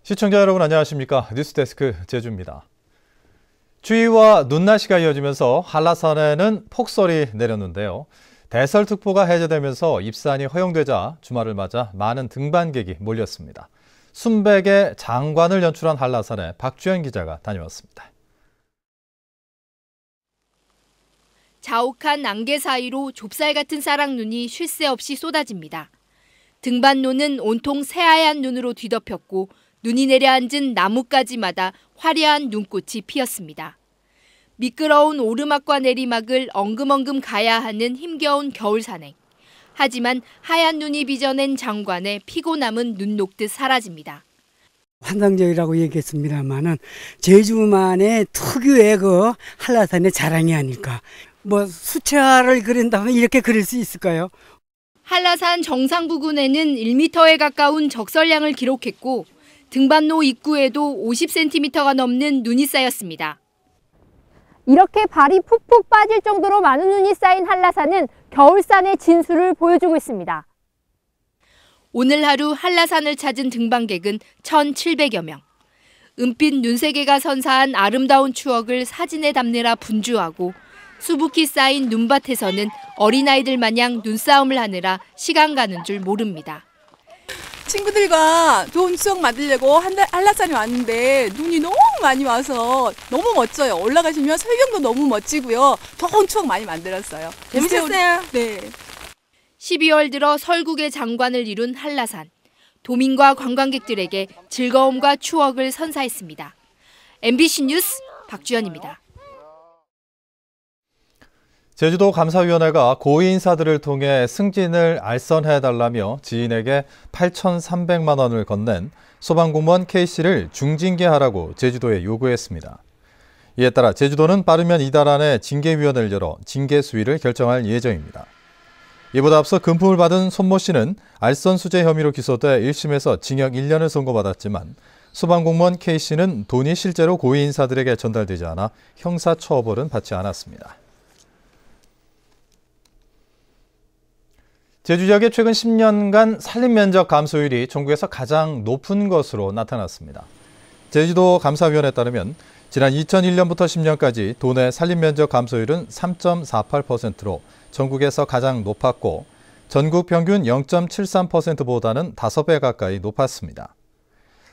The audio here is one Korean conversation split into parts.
시청자 여러분 안녕하십니까? 뉴스데스크 제주입니다. 추위와 눈날씨가 이어지면서 한라산에는 폭설이 내렸는데요. 대설특보가 해제되면서 입산이 허용되자 주말을 맞아 많은 등반객이 몰렸습니다. 순백의 장관을 연출한 한라산에 박주연 기자가 다녀왔습니다. 자욱한 안개 사이로 좁쌀 같은 쌀락눈이 쉴 새 없이 쏟아집니다. 등반로는 온통 새하얀 눈으로 뒤덮였고 눈이 내려앉은 나뭇가지마다 화려한 눈꽃이 피었습니다. 미끄러운 오르막과 내리막을 엉금엉금 가야 하는 힘겨운 겨울 산행. 하지만 하얀 눈이 빚어낸 장관에 피고남은 눈 녹듯 사라집니다. 환상적이라고 얘기했습니다만은 제주만의 특유의 그 한라산의 자랑이 아닐까. 수채화를 그린다면 이렇게 그릴 수 있을까요? 한라산 정상 부근에는 1m에 가까운 적설량을 기록했고 등반로 입구에도 50cm가 넘는 눈이 쌓였습니다. 이렇게 발이 푹푹 빠질 정도로 많은 눈이 쌓인 한라산은 겨울산의 진수를 보여주고 있습니다. 오늘 하루 한라산을 찾은 등반객은 1,700여 명. 은빛 눈세개가 선사한 아름다운 추억을 사진에 담느라 분주하고 수북히 쌓인 눈밭에서는 어린아이들 마냥 눈싸움을 하느라 시간 가는 줄 모릅니다. 친구들과 좋은 추억 만들려고 한라산에 왔는데 눈이 너무 많이 와서 너무 멋져요. 올라가시면 설경도 너무 멋지고요. 좋은 추억 많이 만들었어요. 재밌었어요. 네. 12월 들어 설국의 장관을 이룬 한라산. 도민과 관광객들에게 즐거움과 추억을 선사했습니다. MBC 뉴스 박주연입니다. 제주도 감사위원회가 고위 인사들을 통해 승진을 알선해달라며 지인에게 8,300만 원을 건넨 소방공무원 K씨를 중징계하라고 제주도에 요구했습니다. 이에 따라 제주도는 빠르면 이달 안에 징계위원회를 열어 징계 수위를 결정할 예정입니다. 이보다 앞서 금품을 받은 손모 씨는 알선 수재 혐의로 기소돼 1심에서 징역 1년을 선고받았지만 소방공무원 K씨는 돈이 실제로 고위 인사들에게 전달되지 않아 형사처벌은 받지 않았습니다. 제주 지역의 최근 10년간 산림면적 감소율이 전국에서 가장 높은 것으로 나타났습니다. 제주도 감사위원회에 따르면 지난 2001년부터 10년까지 도내 산림면적 감소율은 3.48%로 전국에서 가장 높았고 전국 평균 0.73%보다는 5배 가까이 높았습니다.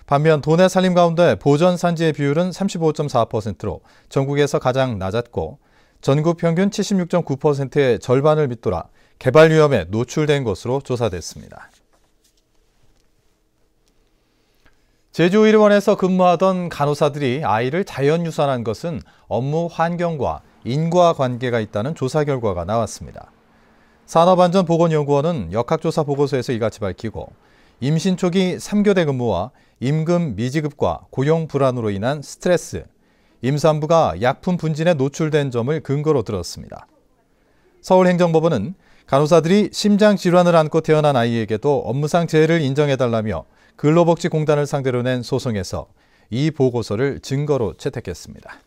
반면 도내 산림 가운데 보전 산지의 비율은 35.4%로 전국에서 가장 낮았고 전국 평균 76.9%의 절반을 밑돌아 개발 위험에 노출된 것으로 조사됐습니다. 제주의료원에서 근무하던 간호사들이 아이를 자연 유산한 것은 업무 환경과 인과관계가 있다는 조사 결과가 나왔습니다. 산업안전보건연구원은 역학조사 보고서에서 이같이 밝히고 임신 초기 3교대 근무와 임금 미지급과 고용 불안으로 인한 스트레스, 임산부가 약품 분진에 노출된 점을 근거로 들었습니다. 서울행정법원은 간호사들이 심장질환을 안고 태어난 아이에게도 업무상 재해를 인정해달라며 근로복지공단을 상대로 낸 소송에서 이 보고서를 증거로 채택했습니다.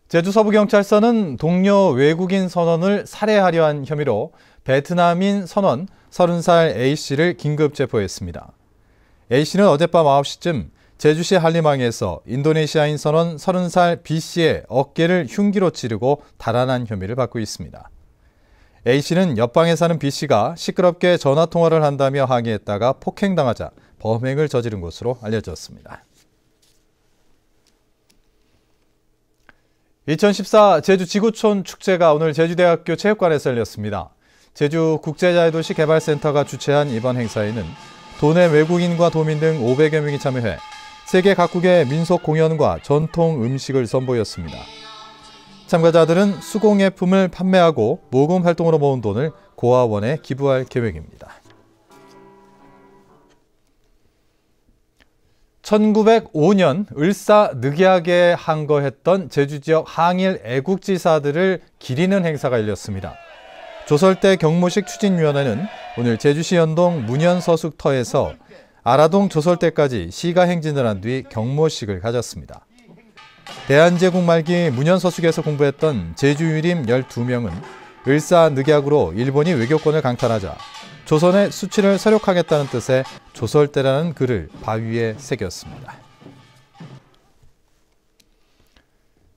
제주 서부경찰서는 동료 외국인 선원을 살해하려 한 혐의로 베트남인 선원 30살 A씨를 긴급 체포했습니다. A씨는 어젯밤 9시쯤 제주시 한림항에서 인도네시아인 선원 30살 B씨의 어깨를 흉기로 찌르고 달아난 혐의를 받고 있습니다. A씨는 옆방에 사는 B씨가 시끄럽게 전화통화를 한다며 항의했다가 폭행당하자 범행을 저지른 것으로 알려졌습니다. 2014 제주지구촌 축제가 오늘 제주대학교 체육관에서 열렸습니다. 제주국제자유도시 개발센터가 주최한 이번 행사에는 도내 외국인과 도민 등 500여 명이 참여해 세계 각국의 민속 공연과 전통 음식을 선보였습니다. 참가자들은 수공예품을 판매하고 모금 활동으로 모은 돈을 고아원에 기부할 계획입니다. 1905년 을사늑약에 항거했던 제주 지역 항일 애국지사들을 기리는 행사가 열렸습니다. 조설대 경모식 추진위원회는 오늘 제주시 연동 문현서숙터에서 아라동 조설대까지 시가 행진을 한 뒤 경모식을 가졌습니다. 대한제국 말기 문현서숙에서 공부했던 제주 유림 12명은 을사늑약으로 일본이 외교권을 강탈하자 조선의 수치를 서력하겠다는 뜻의 조설대라는 글을 바위에 새겼습니다.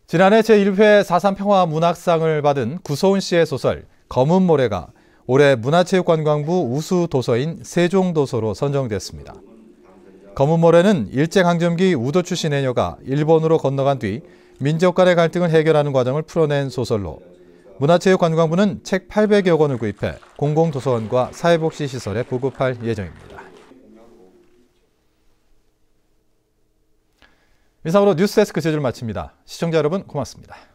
지난해 제1회 4.3 평화문학상을 받은 구소은 씨의 소설 검은 모래가 올해 문화체육관광부 우수 도서인 세종도서로 선정됐습니다. 검은 모래는 일제강점기 우도 출신 해녀가 일본으로 건너간 뒤 민족 간의 갈등을 해결하는 과정을 풀어낸 소설로 문화체육관광부는 책 800여 권을 구입해 공공도서관과 사회복지시설에 보급할 예정입니다. 이상으로 뉴스데스크 제주를 마칩니다. 시청자 여러분 고맙습니다.